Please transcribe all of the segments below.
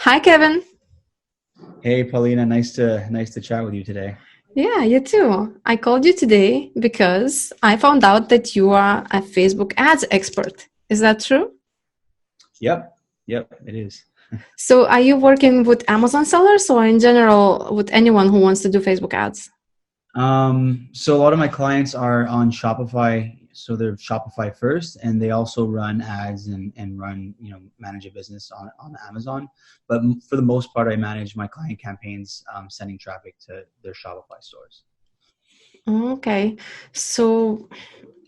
Hi, Kevin. Hey Paulina, nice to chat with you today. Yeah, you too. I called you today because I found out that you are a Facebook ads expert. Is that true? Yep, yep, it is. So, are you working with Amazon sellers or in general with anyone who wants to do Facebook ads? So a lot of my clients are on Shopify, so they're Shopify first, and they also run ads and run, manage a business on Amazon. But for the most part, I manage my client campaigns, sending traffic to their Shopify stores. Okay. So,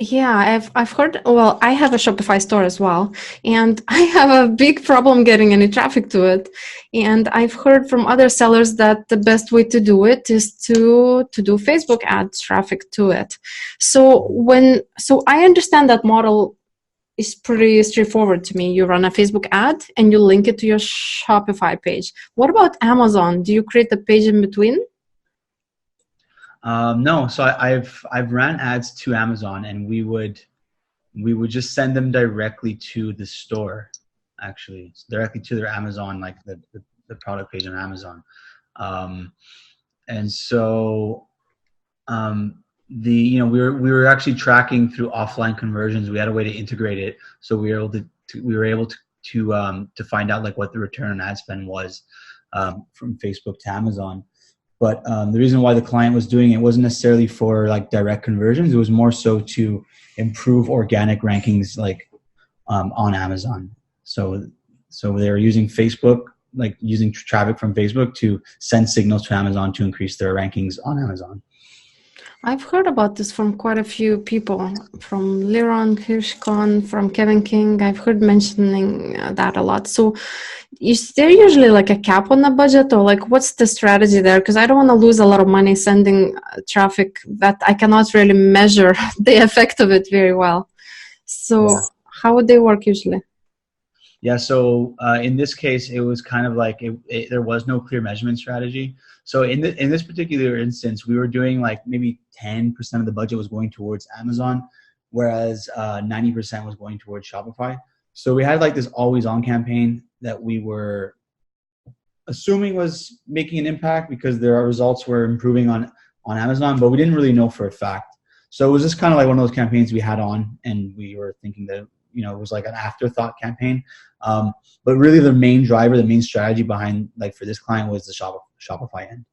yeah, I've heard, well, I have a Shopify store as well, and I have a big problem getting any traffic to it. And I've heard from other sellers that the best way to do it is to do Facebook ads traffic to it. So I understand that model is pretty straightforward to me. You run a Facebook ad and you link it to your Shopify page. What about Amazon? Do you create a page in between? No, so I've ran ads to Amazon, and we would just send them directly to the store, actually, directly to their Amazon, like the product page on Amazon. Um, and so we were actually tracking through offline conversions. We had a way to integrate it, so we were able to find out like what the return on ad spend was, from Facebook to Amazon. But the reason why the client was doing it wasn't necessarily for like direct conversions. It was more so to improve organic rankings, like, on Amazon. So they were using Facebook, like using traffic from Facebook to send signals to Amazon to increase their rankings on Amazon. I've heard about this from quite a few people, from Liron Hirschkon, from Kevin King. I've heard mentioning that a lot. So, is there usually like a cap on the budget, or like what's the strategy there? Because I don't want to lose a lot of money sending traffic that I cannot really measure the effect of it very well. So, Yeah. how would they work usually? Yeah, so in this case, it was kind of like there was no clear measurement strategy. So in this particular instance, we were doing like maybe 10% of the budget was going towards Amazon, whereas 90% was going towards Shopify. So we had like this always on campaign that we were assuming was making an impact because their results were improving on Amazon, but we didn't really know for a fact. So it was just kind of like one of those campaigns we had on, and we were thinking that it was like an afterthought campaign. But really, the main driver, the main strategy behind, like, for this client, was the Shopify end.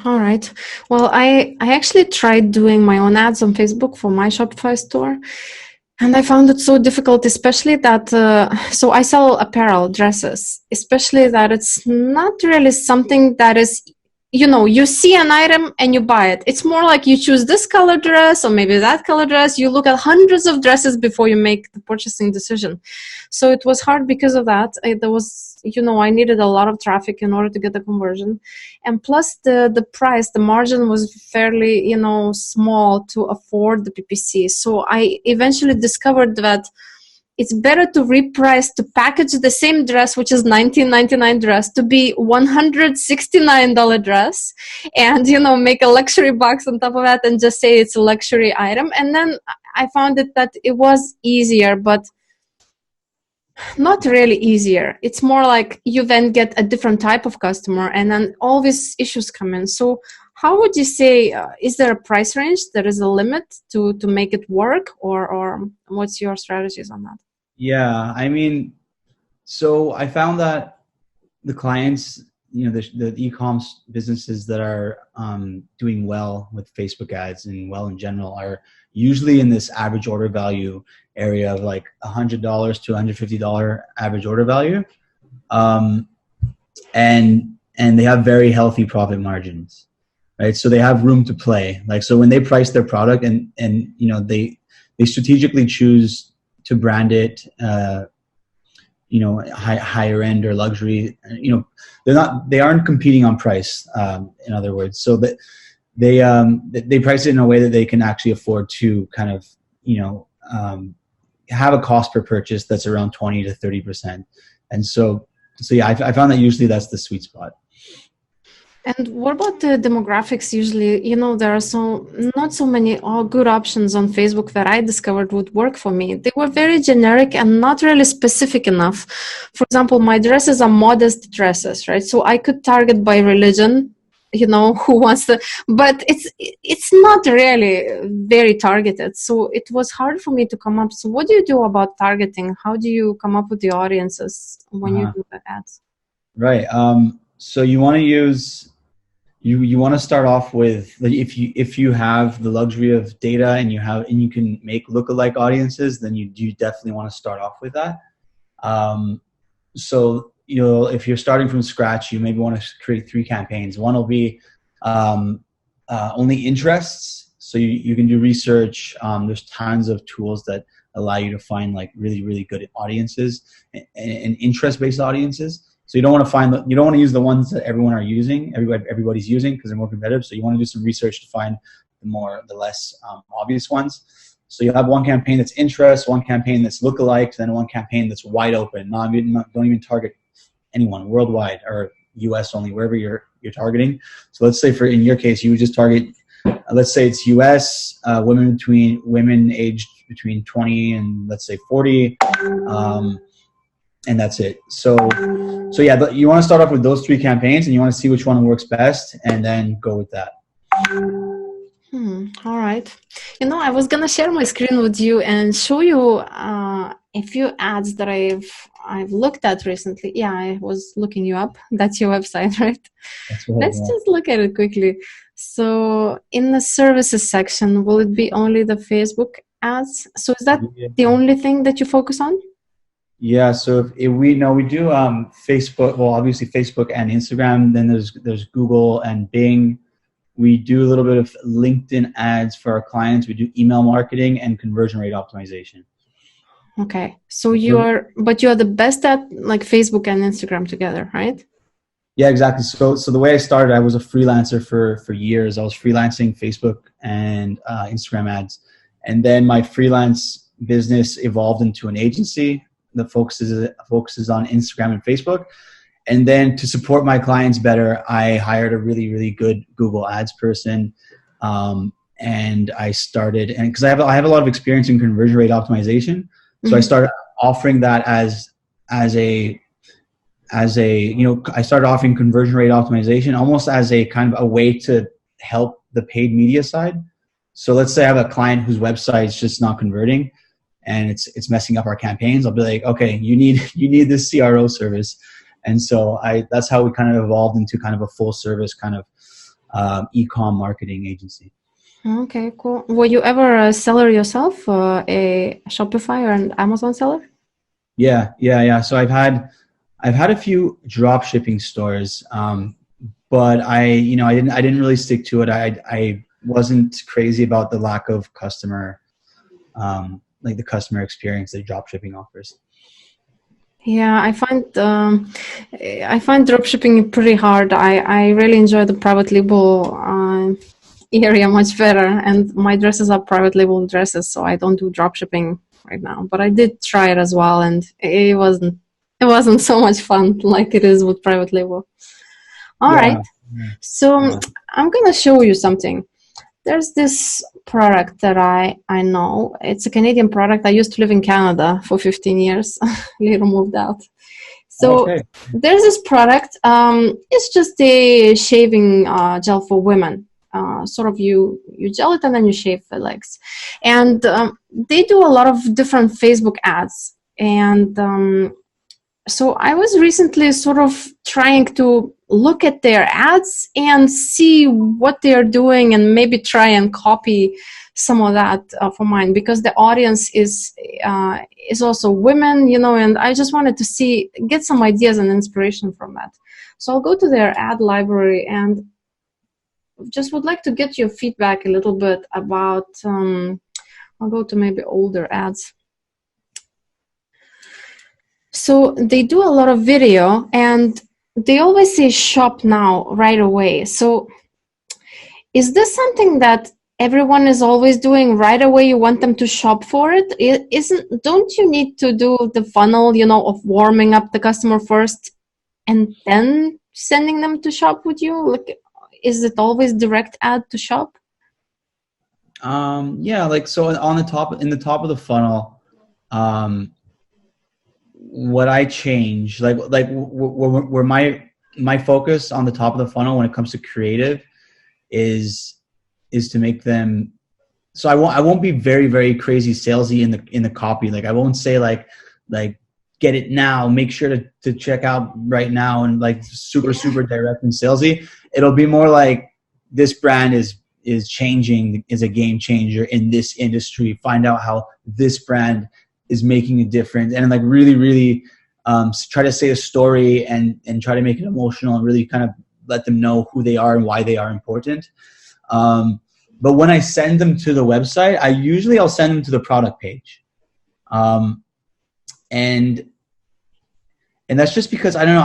All right. Well, I actually tried doing my own ads on Facebook for my Shopify store. And I found it so difficult, especially that, so I sell apparel, dresses, especially that it's not really something that is, you see an item and you buy it. It's more like you choose this color dress or maybe that color dress. You look at hundreds of dresses before you make the purchasing decision. So it was hard because of that. There was, I needed a lot of traffic in order to get the conversion. And plus the price, the margin was fairly, small to afford the PPC. So I eventually discovered that it's better to reprice, to package the same dress, which is $19.99 dress, to be $169 dress, and make a luxury box on top of that, and just say it's a luxury item. And then I found that it was easier, but not really easier. It's more like you then get a different type of customer, and then all these issues come in. So how would you say, is there a price range, there is a limit to make it work, or what's your strategies on that? Yeah, I mean, so I found that the clients, the e-commerce businesses that are doing well with Facebook ads and well in general are usually in this average order value area of like $100 to $150 average order value, um, and they have very healthy profit margins, right? So they have room to play. Like, so when they price their product, and they strategically choose to brand it, higher end or luxury, they aren't competing on price, in other words. So that they price it in a way that they can actually afford to kind of, have a cost per purchase that's around 20 to 30%. And so yeah, I found that usually that's the sweet spot. And what about the demographics? Usually, there are not so many good options on Facebook that I discovered would work for me. They were very generic and not really specific enough. For example, my dresses are modest dresses, right? So I could target by religion, who wants to, but it's not really very targeted. So it was hard for me to come up. So what do you do about targeting? How do you come up with the audiences when you do the ads? Right. So you want to use you want to start off with, like, if you have the luxury of data and you can make lookalike audiences, then you definitely want to start off with that. So if you're starting from scratch, you maybe want to create 3 campaigns. One will be only interests. So you can do research. There's tons of tools that allow you to find like really, really good audiences and interest-based audiences. So you don't want to use the ones that everybody's using, because they're more competitive. So you want to do some research to find the less obvious ones. So you have one campaign that's interest, one campaign that's lookalikes, then one campaign that's wide open. Don't even target anyone, worldwide or US only, wherever you're targeting. So let's say in your case, you would just target, let's say it's US, women aged between 20 and let's say 40. And that's it. So yeah, but you want to start off with those 3 campaigns, and you want to see which one works best, and then go with that. All right. I was gonna share my screen with you and show you a few ads that I've looked at recently. Yeah, I was looking you up. That's your website, right? That's right, Let's just look at it quickly. So in the services section, will it be only the Facebook ads? So is that the only thing that you focus on? Yeah, so if we do Facebook, well, obviously Facebook and Instagram. Then there's Google and Bing. We do a little bit of LinkedIn ads for our clients. We do email marketing and conversion rate optimization. Okay, so you're the best at like Facebook and Instagram together, right? Yeah, exactly. So the way I started, I was a freelancer for years. I was freelancing Facebook and Instagram ads, and then my freelance business evolved into an agency that focuses on Instagram and Facebook. And then to support my clients better, I hired a really, really good Google Ads person. And I started, and because I have a lot of experience in conversion rate optimization. So I started offering that as I started offering conversion rate optimization almost as a kind of a way to help the paid media side. So let's say I have a client whose website is just not converting, and it's messing up our campaigns. I'll be like, okay, you need this CRO service. And so that's how we kind of evolved into kind of a full service kind of e-com marketing agency. Okay, cool. Were you ever a seller yourself, a Shopify or an Amazon seller? Yeah. So I've had a few drop shipping stores, but I didn't really stick to it. I wasn't crazy about the lack of customer, like the customer experience that drop shipping offers. Yeah, I find dropshipping pretty hard. I really enjoy the private label area much better, and my dresses are private label dresses, so I don't do dropshipping right now. But I did try it as well, and it wasn't so much fun like it is with private label. All right, so I'm gonna show you something. There's this product that I know. It's a Canadian product. I used to live in Canada for 15 years. Later moved out. So there's this product. It's just a shaving gel for women. Sort of you gel it and then you shave the legs. And they do a lot of different Facebook ads. And so I was recently sort of trying to look at their ads and see what they're doing and maybe try and copy some of that for mine, because the audience is also women, and I just wanted to get some ideas and inspiration from that. So I'll go to their ad library and just would like to get your feedback a little bit about, I'll go to maybe older ads. So they do a lot of video, and they always say shop now right away. So is this something that everyone is always doing right away? You want them to shop for it? Don't you need to do the funnel, of warming up the customer first and then sending them to shop with you? Like, is it always direct ad to shop? Yeah, like so on the top in the top of the funnel, what I change where my focus on the top of the funnel when it comes to creative is to make them so I won't be very, very crazy salesy in the copy. Like I won't say like get it now, make sure to check out right now, and like super, super direct and salesy. It'll be more like this brand is changing, is a game changer in this industry. Find out how this brand is making a difference, and like really, really try to say a story and try to make it emotional and really kind of let them know who they are and why they are important. But when I send them to the website, I'll send them to the product page. And that's just because I don't know.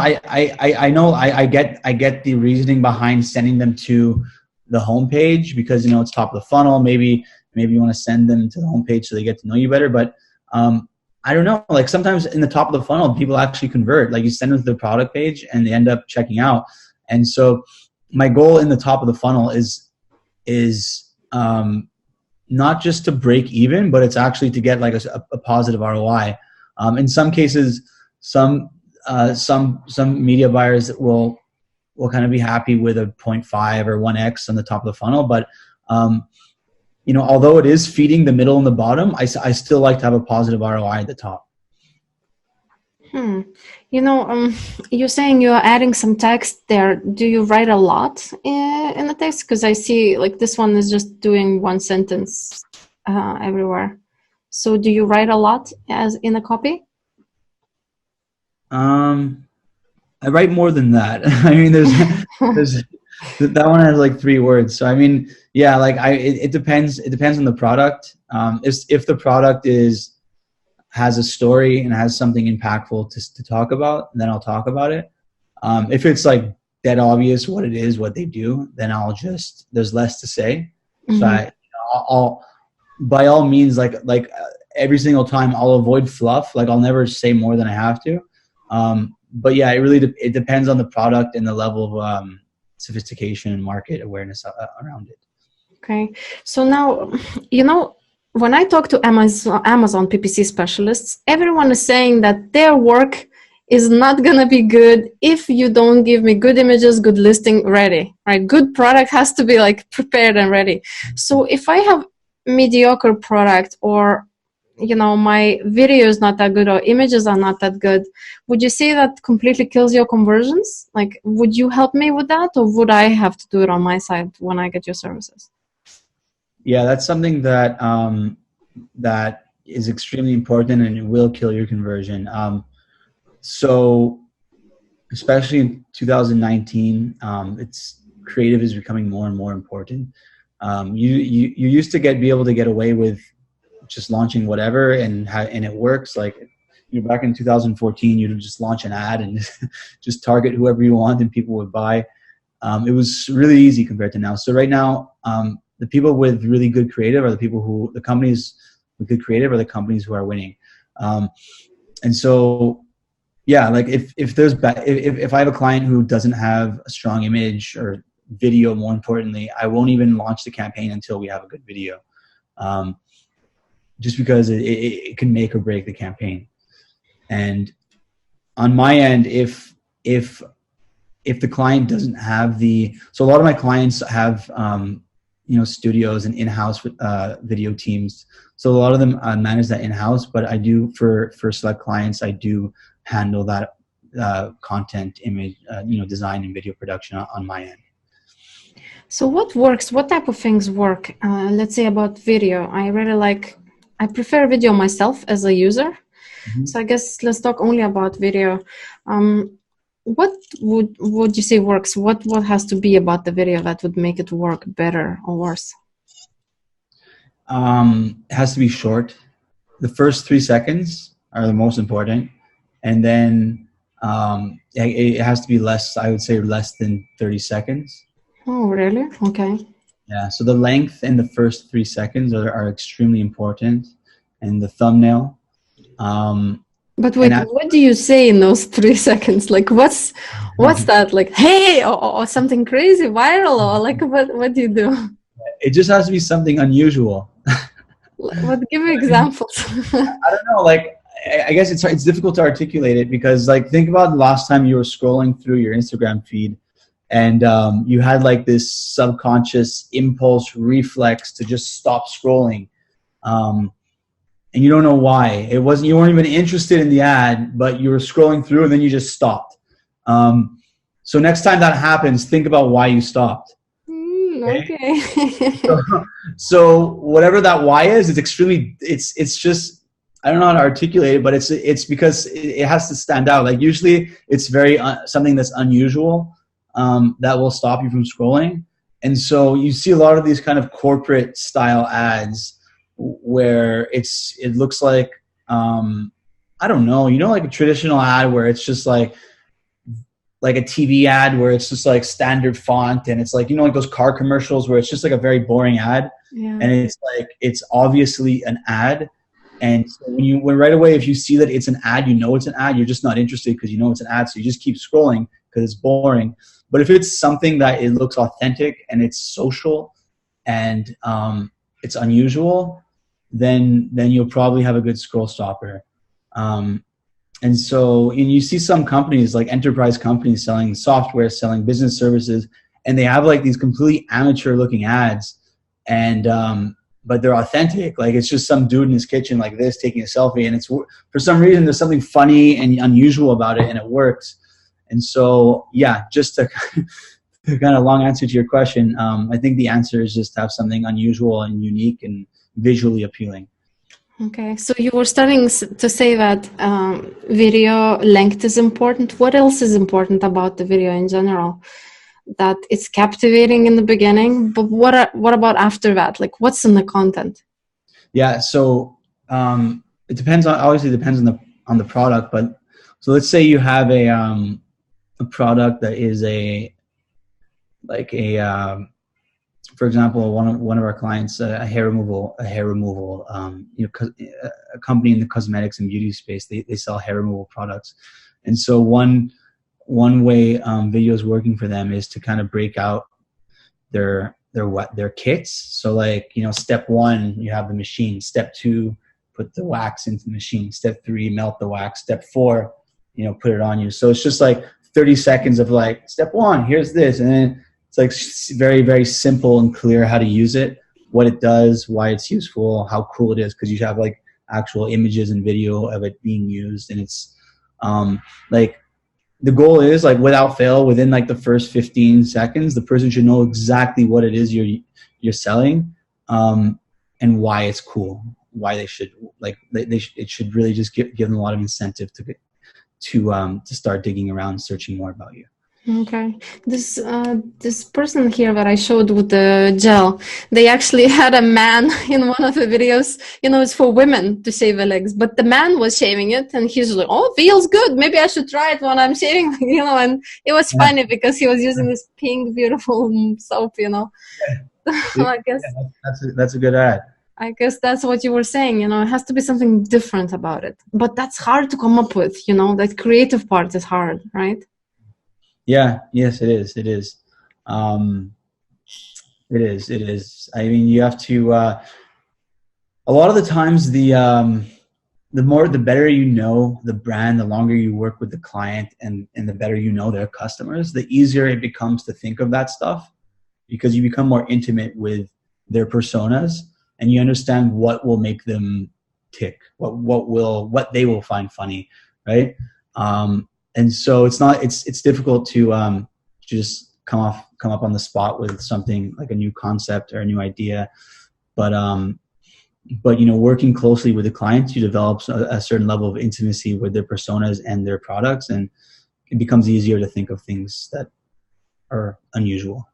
I get the reasoning behind sending them to the homepage because, you know, it's top of the funnel. Maybe you want to send them to the homepage so they get to know you better. But I don't know. Like sometimes in the top of the funnel, people actually convert. Like you send them to the product page and they end up checking out. And so my goal in the top of the funnel is not just to break even, but it's actually to get like a positive ROI. In some cases, some media buyers will kind of be happy with a 0.5 or 1x on the top of the funnel. But, you know, although it is feeding the middle and the bottom, I still like to have a positive ROI at the top. You know, you're saying you're adding some text there. Do you write a lot in the text? Because I see like this one is just doing one sentence everywhere. So do you write a lot as in a copy? I write more than that. I mean, there's that one has like 3 words. So I mean, yeah, like it depends. It depends on the product. If the product has a story and has something impactful to talk about, then I'll talk about it. If it's like dead obvious what it is, what they do, then there's less to say. Mm-hmm. So I'll by all means, like every single time I'll avoid fluff. Like I'll never say more than I have to. But yeah, it depends on the product and the level of sophistication and market awareness around it. Okay. So now, you know, when I talk to Amazon PPC specialists, everyone is saying that their work is not going to be good if you don't give me good images, good listing ready, right? Good product has to be like prepared and ready. So if I have mediocre product, or, you know, my video is not that good or images are not that good, would you say that completely kills your conversions? Like, would you help me with that, or would I have to do it on my side when I get your services? Yeah, that's something that that is extremely important, and it will kill your conversion. So, especially in 2019, it's creative is becoming more and more important. You used to be able to get away with just launching whatever and it works. Like, you know, back in 2014, you'd just launch an ad and just target whoever you want, and people would buy. It was really easy compared to now. So right now, the people with really good creative are the companies with good creative are the companies who are winning. And so, yeah, like if I have a client who doesn't have a strong image or video, more importantly, I won't even launch the campaign until we have a good video. Just because it can make or break the campaign. And on my end, if the client doesn't have so a lot of my clients have, you know, studios and in-house video teams. So a lot of them manage that in-house, but I do for select clients, I do handle that content, image, you know, design and video production on my end. So what works? What type of things work? Let's say about video. I prefer video myself as a user. Mm-hmm. So I guess let's talk only about video. What would you say works? What has to be about the video that would make it work better or worse? It has to be short. The first 3 seconds are the most important. And then it has to be less, I would say less than 30 seconds. Oh, really? Okay. Yeah, so the length in the first 3 seconds are extremely important. And the thumbnail. But wait, what do you say in those 3 seconds? Like, what's that? Like, hey, or something crazy viral, or like, what do you do? It just has to be something unusual. What? Give me examples. I don't know. Like, I guess it's difficult to articulate it because, like, think about the last time you were scrolling through your Instagram feed, and you had like this subconscious impulse reflex to just stop scrolling. And you don't know why. You weren't even interested in the ad, but you were scrolling through and then you just stopped. So next time that happens, think about why you stopped. Okay. So whatever that why is, it's just, I don't know how to articulate it, but it's because it has to stand out. Like usually it's very something that's unusual that will stop you from scrolling. And so you see a lot of these kind of corporate style ads where it looks like I don't know, like a traditional ad where it's just like a TV ad where it's just like standard font, and it's like, like those car commercials where it's just like a very boring ad. Yeah. And it's like it's obviously an ad, and so when right away if you see that it's an ad, it's an ad, you're just not interested because it's an ad, so you just keep scrolling because it's boring. But if it's something that it looks authentic and it's social and it's unusual, then you'll probably have a good scroll stopper. And you see some companies, like enterprise companies, selling software, selling business services, and they have like these completely amateur looking ads, and but they're authentic. Like it's just some dude in his kitchen like this taking a selfie, and it's for some reason there's something funny and unusual about it, and it works. And so yeah, just to kind of long answer to your question, I think the answer is just to have something unusual and unique and visually appealing. Okay, so you were starting to say that video length is important. What else is important about the video in general? That it's captivating in the beginning, but what about after that? Like, what's in the content? Yeah, so it depends on the product. But so let's say you have a product that is for example, one of our clients, a hair removal, a company in the cosmetics and beauty space, they sell hair removal products. And so one way video is working for them is to kind of break out their kits. So like, step 1, you have the machine. Step 2, put the wax into the machine. Step 3, melt the wax. Step 4, put it on you. So it's just like 30 seconds of like, step 1, here's this. And then it's like very, very simple and clear how to use it, what it does, why it's useful, how cool it is, because you have like actual images and video of it being used. And it's like the goal is like without fail, within like the first 15 seconds, the person should know exactly what it is you're selling and why it's cool, why they should it should really just give them a lot of incentive to start digging around, searching more about you. Okay, this person here that I showed with the gel, they actually had a man in one of the videos. It's for women to shave the legs, but the man was shaving it, and he's like, "Oh, feels good. Maybe I should try it when I'm shaving." And it was funny because he was using this pink, beautiful soap. I guess that's a good ad. I guess that's what you were saying. It has to be something different about it, but that's hard to come up with. That creative part is hard, right? Yeah. Yes, it is. It is. It is. I mean, you have to. A lot of the times, the better you know the brand, the longer you work with the client, and the better you know their customers, the easier it becomes to think of that stuff, because you become more intimate with their personas, and you understand what will make them tick, what they will find funny, right? And so it's difficult to just come up on the spot with something like a new concept or a new idea, but working closely with the clients, you develop a certain level of intimacy with their personas and their products, and it becomes easier to think of things that are unusual.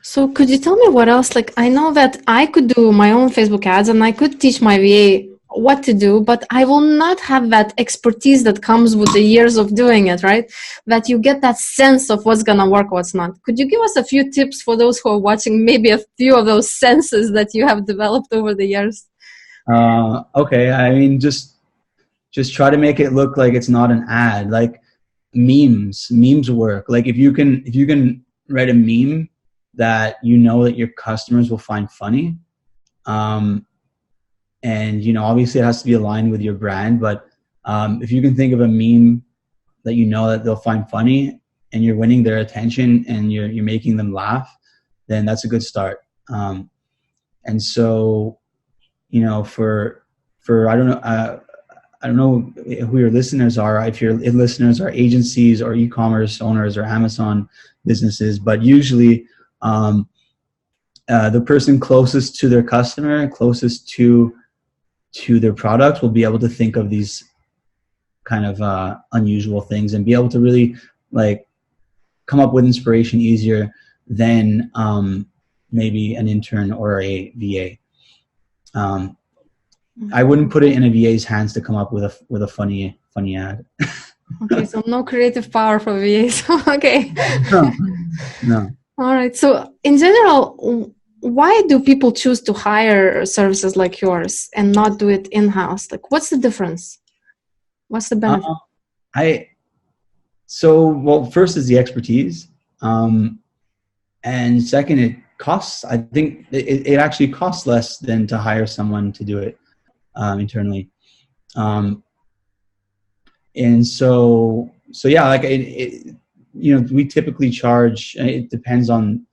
So could you tell me what else? Like, I know that I could do my own Facebook ads and I could teach my VA what to do, but I will not have that expertise that comes with the years of doing it, right? That you get that sense of what's going to work, what's not. Could you give us a few tips for those who are watching, maybe a few of those senses that you have developed over the years? Okay. I mean, just just try to make it look like it's not an ad. Like memes work. Like if you can write a meme that you know that your customers will find funny, and you know, obviously it has to be aligned with your brand, but if you can think of a meme that you know that they'll find funny and you're winning their attention and you're making them laugh, then that's a good start. And so, you know, for I don't know who your listeners are, if your listeners are agencies or e-commerce owners or Amazon businesses, but usually the person closest to their customer, closest to their product will be able to think of these kind of unusual things and be able to really like come up with inspiration easier than maybe an intern or a VA. I wouldn't put it in a VA's hands to come up with a funny ad. Okay, so no creative power for VAs. Okay. No. All right. So in general, why do people choose to hire services like yours and not do it in-house? Like, what's the difference? What's the benefit? Well, first is the expertise. And second, it costs. I think it actually costs less than to hire someone to do it internally. And so yeah, like you know, we typically charge. It depends on.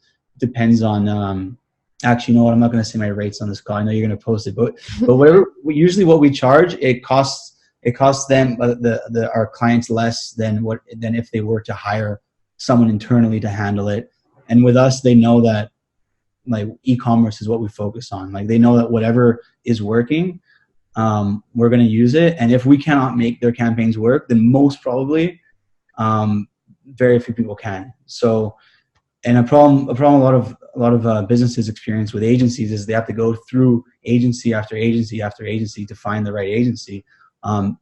Actually, you know what? I'm not going to say my rates on this call. I know you're going to post it, but whatever. Usually, what we charge, it costs them our clients less than if they were to hire someone internally to handle it. And with us, they know that like e-commerce is what we focus on. Like they know that whatever is working, we're going to use it. And if we cannot make their campaigns work, then most probably very few people can. So, and a problem a lot of businesses experience with agencies is they have to go through agency after agency after agency to find the right agency. And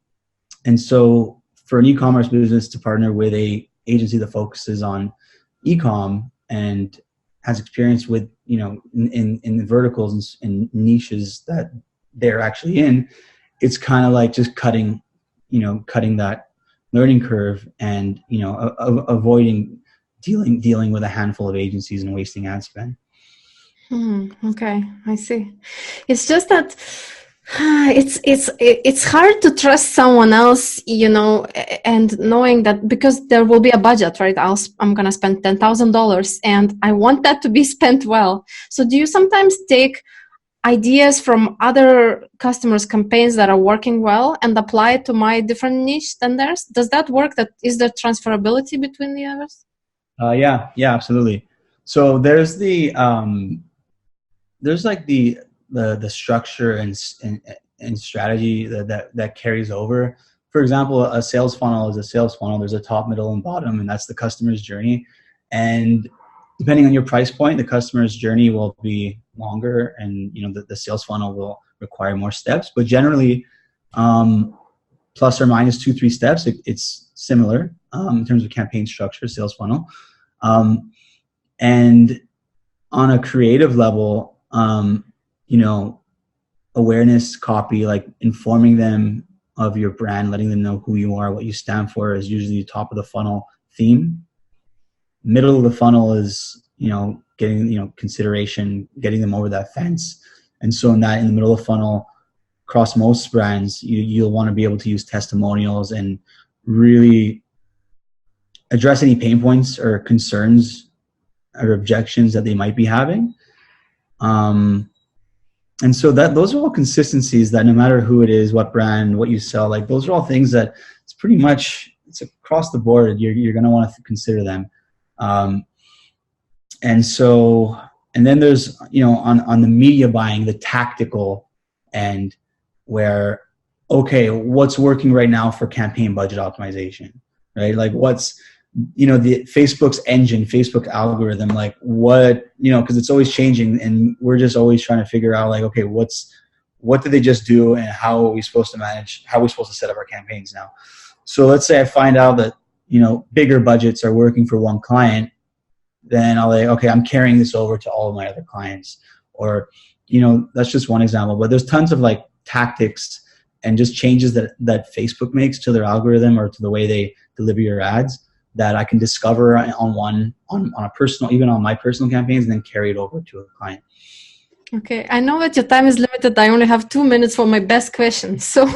so for an e-commerce business to partner with a agency that focuses on e-com and has experience with, you know, in the verticals and niches that they're actually in, it's kind of like just cutting that learning curve and, you know, avoiding dealing with a handful of agencies and wasting ad spend. Okay, I see. It's just that it's hard to trust someone else, you know, and knowing that because there will be a budget, right? I'm gonna spend $10,000 and I want that to be spent well. So do you sometimes take ideas from other customers' campaigns that are working well and apply it to my different niche than theirs? Does that work? Is there transferability between the others? Yeah, absolutely. So there's like the structure and strategy that carries over. For example, a sales funnel is a sales funnel. There's a top, middle, and bottom, and that's the customer's journey. And depending on your price point, the customer's journey will be longer, and you know the sales funnel will require more steps. But generally, plus or minus 2-3 steps, it's similar in terms of campaign structure, sales funnel. And on a creative level, you know, awareness copy, like informing them of your brand, letting them know who you are, what you stand for, is usually top of the funnel theme. Middle of the funnel is, you know, getting, you know, consideration, getting them over that fence. And so in the middle of the funnel, across most brands, you'll want to be able to use testimonials and really address any pain points or concerns or objections that they might be having. And so those are all consistencies that no matter who it is, what brand, what you sell, like those are all things that it's pretty much, it's across the board. You're going to want to consider them. And then there's, you know, on the media buying, the tactical end where, okay, what's working right now for campaign budget optimization, right? Like what's, you know, the Facebook's engine, Facebook algorithm, like what, you know, because it's always changing and we're just always trying to figure out like, okay, what did they just do and how are we supposed to manage, how are we supposed to set up our campaigns now? So let's say I find out that, you know, bigger budgets are working for one client, then I'll like, okay, I'm carrying this over to all of my other clients. Or, you know, that's just one example, but there's tons of like tactics and just changes that Facebook makes to their algorithm or to the way they deliver your ads that I can discover on a personal, even on my personal campaigns, and then carry it over to a client. Okay, I know that your time is limited. I only have 2 minutes for my best question. So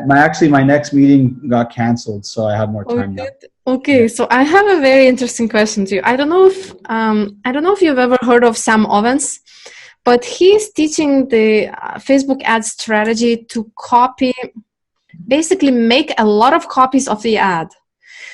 my next meeting got canceled, so I have more time now. Okay, so I have a very interesting question to you. I don't know if you've ever heard of Sam Ovens, but he's teaching the Facebook ad strategy to basically make a lot of copies of the ad.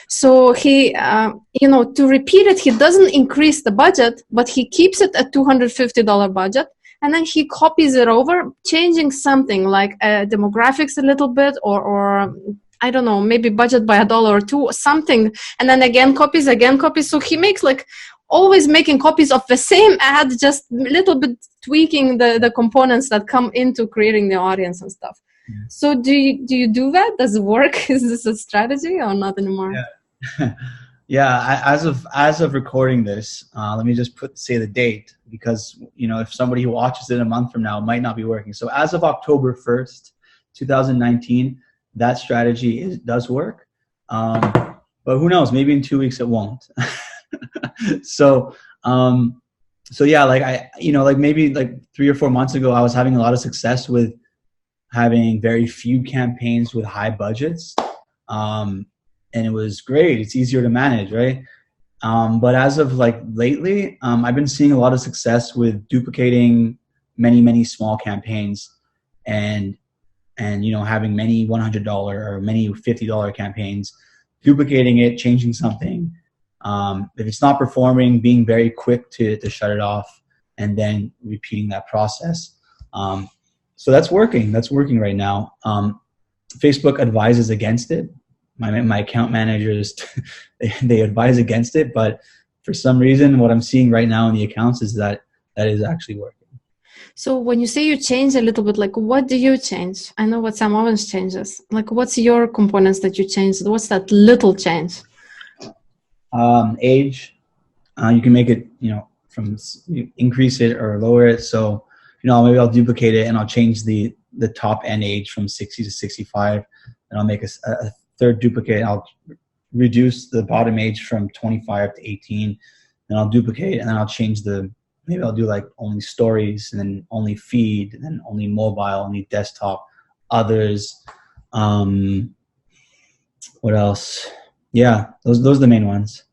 So he, to repeat it, he doesn't increase the budget, but he keeps it at $250 budget. And then he copies it over, changing something like demographics a little bit or I don't know, maybe budget by $1 or $2, something. And then again copies. So he makes always making copies of the same ad, just a little bit tweaking the components that come into creating the audience and stuff. Yeah. So do you do that? Does it work? Is this a strategy or not anymore? Yeah. Yeah. As of recording this, let me just say the date, because if somebody watches it a month from now, it might not be working. So as of October 1st, 2019, that strategy does work. But who knows? Maybe in 2 weeks it won't. So yeah, maybe 3 or 4 months ago, I was having a lot of success with having very few campaigns with high budgets. And it was great. It's easier to manage, right? But as of lately, I've been seeing a lot of success with duplicating many small campaigns and having many $100 or many $50 campaigns, duplicating it, changing something. If it's not performing, being very quick to shut it off, and then repeating that process. So that's working. That's working right now. Facebook advises against it. My account managers, they advise against it, but for some reason, what I'm seeing right now in the accounts is that is actually working. So when you say you change a little bit, what do you change? I know what Sam Ovens changes. What's your components that you change? What's that little change? Age. You can make it, increase it or lower it. So, maybe I'll duplicate it and I'll change the top end age from 60 to 65, and I'll make a third duplicate. I'll reduce the bottom age from 25 to 18, then I'll duplicate, and then I'll change maybe I'll do only stories, and then only feed, and then only mobile, only desktop, others. What else? Yeah, those are the main ones.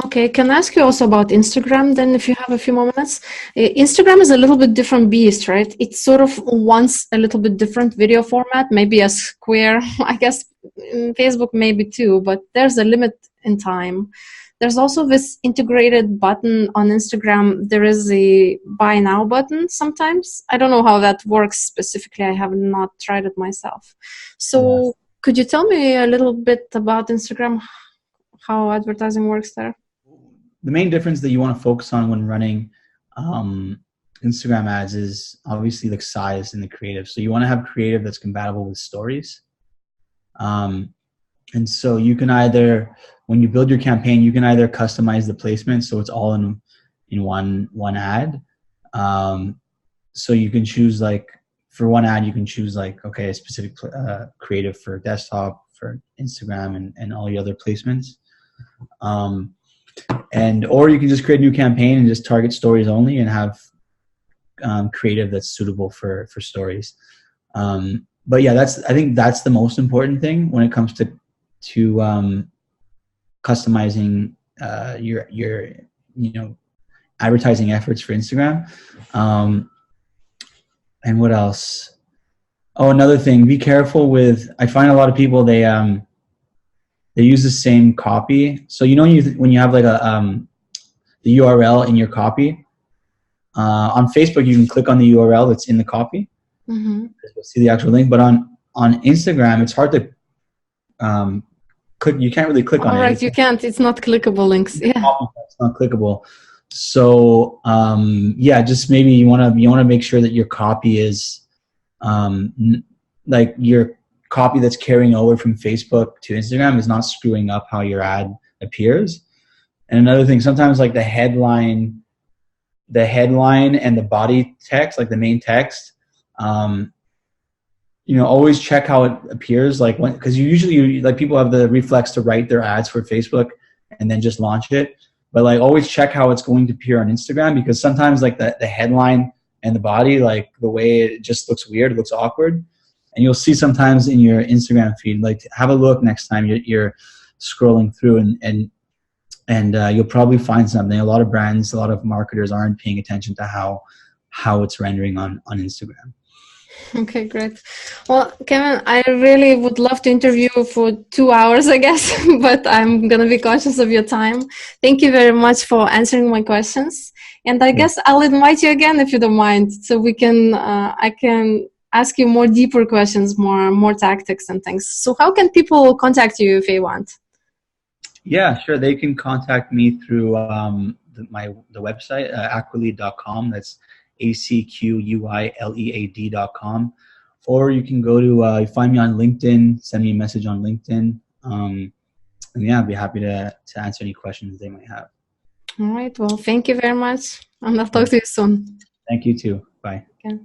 Okay, can I ask you also about Instagram then, if you have a few more minutes? Instagram is a little bit different beast, right? It sort of wants a little bit different video format, maybe a square. I guess Facebook maybe too, but there's a limit in time. There's also this integrated button on Instagram. There is a buy now button sometimes. I don't know how that works specifically. I have not tried it myself. So could you tell me a little bit about Instagram, how advertising works there? The main difference that you want to focus on when running Instagram ads is obviously the size and the creative. So you want to have creative that's compatible with stories. And so you can either, when you build your campaign, you can either customize the placement so it's all in one ad. So you can choose for one ad, you can choose a specific creative for desktop, for Instagram, and all your other placements. Or you can just create a new campaign and just target stories only and have creative that's suitable for stories. But yeah, I think that's the most important thing when it comes to customizing your advertising efforts for Instagram. And what else? Oh, another thing, be careful with, I find a lot of people, they use the same copy. So when you have the URL in your copy, on Facebook you can click on the URL that's in the copy. Mm-hmm. See the actual link, but on Instagram it's hard to click. You can't really click on it. Right, you can't. It's not clickable links. Yeah, it's not clickable. So just maybe you want to make sure that your copy is your copy that's carrying over from Facebook to Instagram is not screwing up how your ad appears. And another thing, sometimes the headline and the body text, the main text, always check how it appears. Like because like people have the reflex to write their ads for Facebook and then just launch it. But like always check how it's going to appear on Instagram, because sometimes like the headline and the body, like the way it just looks weird, it looks awkward. And you'll see sometimes in your Instagram feed, like have a look next time you're scrolling through and you'll probably find something. A lot of brands, a lot of marketers aren't paying attention to how it's rendering on Instagram. Okay, great. Well, Kevin, I really would love to interview you for 2 hours, I guess, but I'm going to be cautious of your time. Thank you very much for answering my questions. And I guess I'll invite you again if you don't mind, so we can, I can ask you more deeper questions, more tactics and things. So how can people contact you if they want? Yeah, sure. They can contact me through the website, acqualead.com. That's ACQUILEAD.com. Or you can go to find me on LinkedIn, send me a message on LinkedIn. And yeah, I'd be happy to answer any questions they might have. All right. Well, thank you very much. And I'll talk to you soon. Thank you too. Bye. Okay.